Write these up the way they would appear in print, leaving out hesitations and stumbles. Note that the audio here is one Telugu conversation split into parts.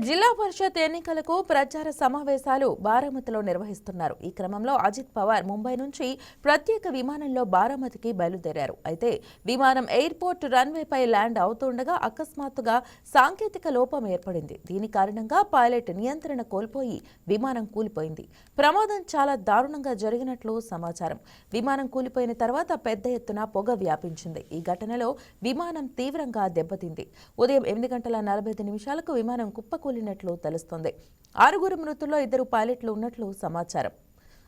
జిల్లా పరిషత్ ఎన్నికలకు ప్రచార సమావేశాలు బారామతిలో నిర్వహిస్తున్నారు. ఈ క్రమంలో అజిత్ పవార్ ముంబై నుంచి ప్రత్యేక విమానంలో బారామతికి బయలుదేరారు. అయితే విమానం ఎయిర్పోర్ట్ రన్వేపై ల్యాండ్ అవుతుండగా అకస్మాత్తుగా సాంకేతిక లోపం ఏర్పడింది. దీని కారణంగా పైలట్ నియంత్రణ కోల్పోయి విమానం కూలిపోయింది. ప్రమాదం చాలా దారుణంగా జరిగినట్లు సమాచారం. విమానం కూలిపోయిన తర్వాత పెద్ద ఎత్తున పొగ వ్యాపించింది. ఈ ఘటనలో విమానం తీవ్రంగా దెబ్బతింది. ఉదయం 8:45 విమానం కుప్పకూలినట్లు తెలుస్తోంది. 6 మృతుల్లో 2 పైలట్లు ఉన్నట్లు సమాచారం.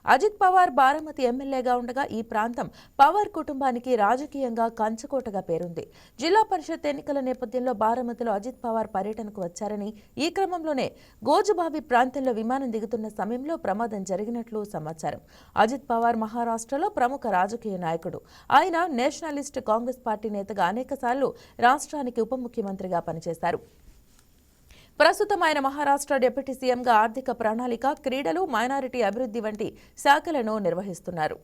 అజిత్ పవార్ బారామతి ఎమ్మెల్యేగా ఉండగా ఈ ప్రాంతం పవార్ కుటుంబానికి రాజకీయంగా కంచుకోటగా పేరుంది. జిల్లా పరిషత్ ఎన్నికల నేపథ్యంలో బారామతిలో అజిత్ పవార్ పర్యటనకు వచ్చారని, ఈ క్రమంలోనే గోజుబావి ప్రాంతంలో విమానం దిగుతున్న సమయంలో ప్రమాదం జరిగినట్లు సమాచారం. అజిత్ పవార్ మహారాష్ట్రలో ప్రముఖ రాజకీయ నాయకుడు. ఆయన నేషనలిస్ట్ కాంగ్రెస్ పార్టీ నేతగా అనేకసార్లు రాష్ట్రానికి ఉప ముఖ్యమంత్రిగా పనిచేశారు. ప్రస్తుతం ఆయన మహారాష్ట్ర డిప్యూటీ సీఎంగా ఆర్థిక ప్రణాళిక, క్రీడలు, మైనారిటీ అభివృద్ధి వంటి శాఖలను నిర్వహిస్తున్నారు.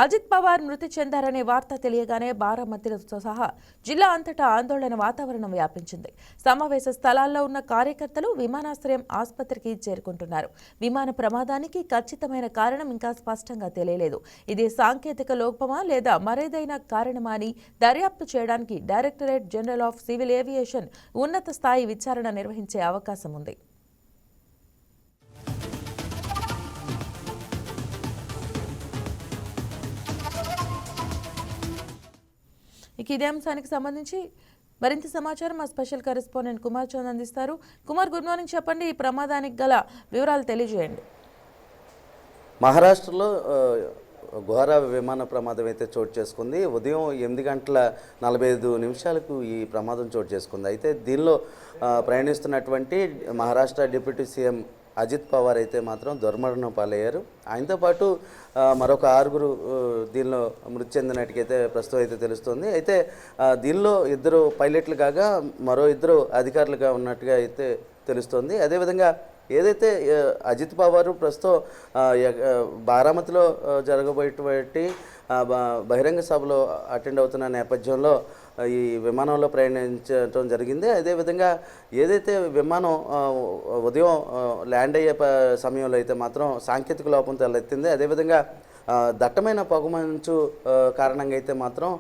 అజిత్ పవార్ మృతి చెందారనే వార్త తెలియగానే బారామతితో సహా జిల్లా అంతటా ఆందోళన వాతావరణం వ్యాపించింది. సమావేశ స్థలాల్లో ఉన్న కార్యకర్తలు విమానాశ్రయం ఆసుపత్రికి చేరుకుంటున్నారు. విమాన ప్రమాదానికి ఖచ్చితమైన కారణం ఇంకా స్పష్టంగా తెలియలేదు. ఇది సాంకేతిక లోపమా లేదా మరేదైనా కారణమా అని దర్యాప్తు చేయడానికి directorate general of civil aviation ఉన్నత స్థాయి విచారణ నిర్వహించే అవకాశం ఉంది. ఇదే అంశానికి సంబంధించి మరింత సమాచారం మా స్పెషల్ కరెస్పాండెంట్ కుమార్ చౌద్ అందిస్తారు. Kumar, good morning. చెప్పండి, ఈ ప్రమాదానికి గల వివరాలు తెలియజేయండి. మహారాష్ట్రలో ఘోర విమాన ప్రమాదం అయితే చోటు చేసుకుంది. ఉదయం 8:45 ఈ ప్రమాదం చోటు చేసుకుంది. అయితే దీనిలో ప్రయాణిస్తున్నటువంటి మహారాష్ట్ర డిప్యూటీ సీఎం అజిత్ పవార్ అయితే మాత్రం దుర్మరణం పాలయ్యారు. ఆయనతో పాటు మరొక 6 దీనిలో మృతి చెందినట్టుకైతే ప్రస్తుతం అయితే తెలుస్తుంది. అయితే దీనిలో 2 పైలట్లు కాగా మరో 2 అధికారులుగా ఉన్నట్టుగా అయితే తెలుస్తుంది. అదేవిధంగా ఏదైతే అజిత్ పవార్ ప్రస్తుతం బారామతిలో జరగబోయేటువంటి బహిరంగ సభలో అటెండ్ అవుతున్న నేపథ్యంలో ఈ విమానంలో ప్రయాణించడం జరిగింది. అదేవిధంగా ఏదైతే విమానం ఉదయం ల్యాండ్ అయ్యే సమయంలో అయితే మాత్రం సాంకేతిక లోపం తలెత్తింది. అదేవిధంగా దట్టమైన పొగమంచు కారణంగా అయితే మాత్రం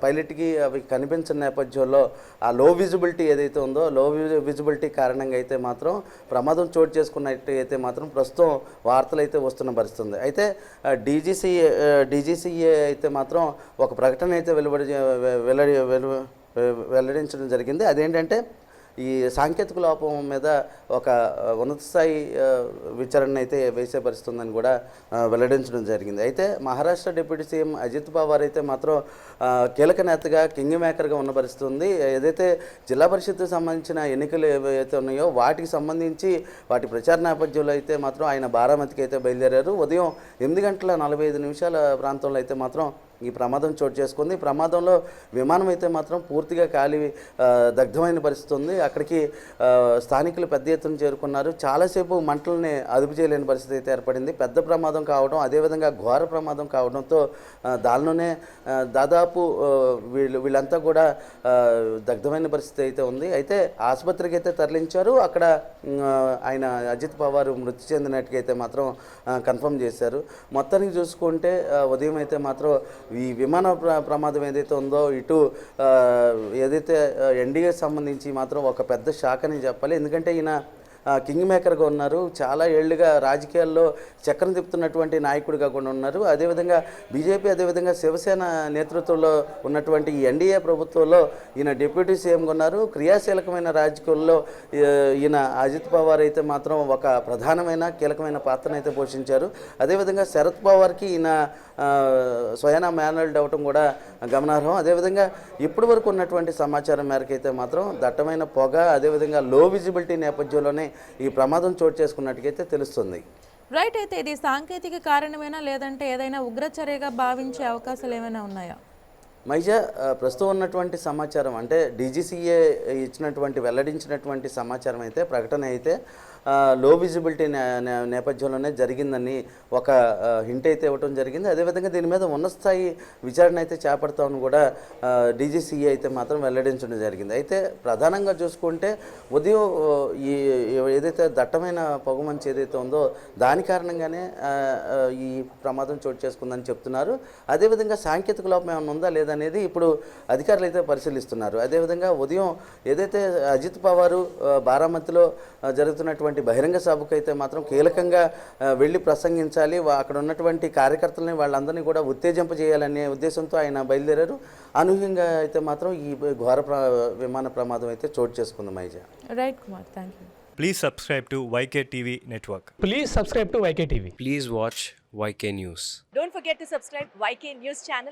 పైలట్కి అవి కనిపించిన నేపథ్యంలో ఆ లో విజిబిలిటీ ఏదైతే ఉందో విజిబిలిటీ కారణంగా అయితే మాత్రం ప్రమాదం చోటు చేసుకున్నట్టు అయితే మాత్రం ప్రస్తుతం వార్తలు అయితే వస్తున్న పరిస్థితుంది. అయితే డీజీసీఏ అయితే మాత్రం ఒక ప్రకటన అయితే వెల్లడించడం జరిగింది. అదేంటంటే ఈ సాంకేతిక లోపం మీద ఒక ఉన్నత స్థాయి విచారణ అయితే వేసే పరిస్థితుందని కూడా వెల్లడించడం జరిగింది. అయితే మహారాష్ట్ర డిప్యూటీ సీఎం అజిత్ పవార్ అయితే మాత్రం కీలక నేతగా కింగ్ మేకర్గా ఉన్న పరిస్థితి ఉంది. ఏదైతే జిల్లా పరిషత్కు సంబంధించిన ఎన్నికలు ఏవైతే ఉన్నాయో వాటికి సంబంధించి వాటి ప్రచార నేపథ్యంలో అయితే మాత్రం ఆయన బారామతికి అయితే బయలుదేరారు. ఉదయం 8:45 ప్రాంతంలో అయితే మాత్రం ఈ ప్రమాదం చోటు చేసుకుంది. ప్రమాదంలో విమానం అయితే మాత్రం పూర్తిగా కాలి దగ్ధమైన పరిస్థితి ఉంది. అక్కడికి స్థానికులు పెద్ద ఎత్తున చేరుకున్నారు. చాలాసేపు మంటల్ని అదుపు చేయలేని పరిస్థితి అయితే ఏర్పడింది. పెద్ద ప్రమాదం కావడం, అదేవిధంగా ఘోర ప్రమాదం కావడంతో దానిలోనే దాదాపు వీళ్ళంతా కూడా దగ్ధమైన పరిస్థితి అయితే ఉంది. అయితే ఆసుపత్రికి అయితే తరలించారు. అక్కడ ఆయన అజిత్ పవార్ మృతి చెందినట్టుగా మాత్రం కన్ఫర్మ్ చేశారు. మొత్తానికి చూసుకుంటే ఉదయం అయితే మాత్రం ఈ విమాన ప్రమాదం ఏదైతే ఉందో ఇటు ఏదైతే ఎన్డీఏ సంబంధించి మాత్రం ఒక పెద్ద షాక్ అని చెప్పాలి. ఎందుకంటే ఈయన కింగ్ మేకర్గా ఉన్నారు. చాలా ఏళ్లుగా రాజకీయాల్లో చక్రం తిప్పుతున్నటువంటి నాయకుడిగా కూడా ఉన్నారు. అదేవిధంగా బీజేపీ, అదేవిధంగా శివసేన నేతృత్వంలో ఉన్నటువంటి ఈ ఎన్డీఏ ప్రభుత్వంలో ఈయన డిప్యూటీ సీఎంగా ఉన్నారు. క్రియాశీలకమైన రాజకీయాల్లో ఈయన అజిత్ పవార్ అయితే మాత్రం ఒక ప్రధానమైన కీలకమైన పాత్రను అయితే పోషించారు. అదేవిధంగా శరద్ పవార్కి ఈయన స్వయానా మేనల్డ్ అవటం కూడా గమనార్హం. అదేవిధంగా ఇప్పటి వరకు ఉన్నటువంటి సమాచారం మేరకు అయితే మాత్రం దట్టమైన పొగ, అదేవిధంగా లో విజిబిలిటీ నేపథ్యంలోనే ఈ ప్రమాదం చోటు చేసుకున్నట్టుకైతే తెలుస్తుంది. రైట్. అయితే ఇది సాంకేతిక కారణమేనా లేదంటే ఏదైనా ఉగ్రచర్యగా భావించే అవకాశాలు ఏమైనా ఉన్నాయా? మైజా ప్రస్తుతం ఉన్నటువంటి సమాచారం అంటే డీజీసీఏ వెల్లడించినటువంటి సమాచారం అయితే ప్రకటన అయితే లో విజిబిలిటీ నేపథ్యంలోనే జరిగిందని ఒక హింట్ అయితే ఇవ్వడం జరిగింది. అదేవిధంగా దీని మీద ఉన్నత స్థాయి విచారణ అయితే చేపడతామని కూడా డీజీసీఏ అయితే మాత్రం వెల్లడించడం జరిగింది. అయితే ప్రధానంగా చూసుకుంటే ఉదయం ఈ ఏదైతే దట్టమైన పొగమంచు ఏదైతే ఉందో దాని కారణంగానే ఈ ప్రమాదం చోటు చేసుకుందని చెప్తున్నారు. అదేవిధంగా సాంకేతిక లోపం ఏమైనా ఉందా లేదనేది ఇప్పుడు అధికారులు అయితే పరిశీలిస్తున్నారు. అదేవిధంగా ఉదయం ఏదైతే అజిత్ పవారు బారామతిలో జరుగుతున్నటువంటి బహిరంగ సభకు అయితే మాత్రం కీలకంగా వెళ్ళి ప్రసంగించాలి, అక్కడ ఉన్నటువంటి కార్యకర్తలని వాళ్ళందరినీ కూడా ఉత్తేజింపజేయాలనే ఉద్దేశంతో ఆయన బయలుదేరారు. అనూహ్యంగా అయితే మాత్రం ఈ ఘోర విమాన ప్రమాదం అయితే చోటు చేసుకుంది. మైజా. రైట్ Kumar, thank you. Please subscribe to YK TV Network. Please subscribe to YK TV. Please watch YK News. Don't forget to subscribe YK News channel.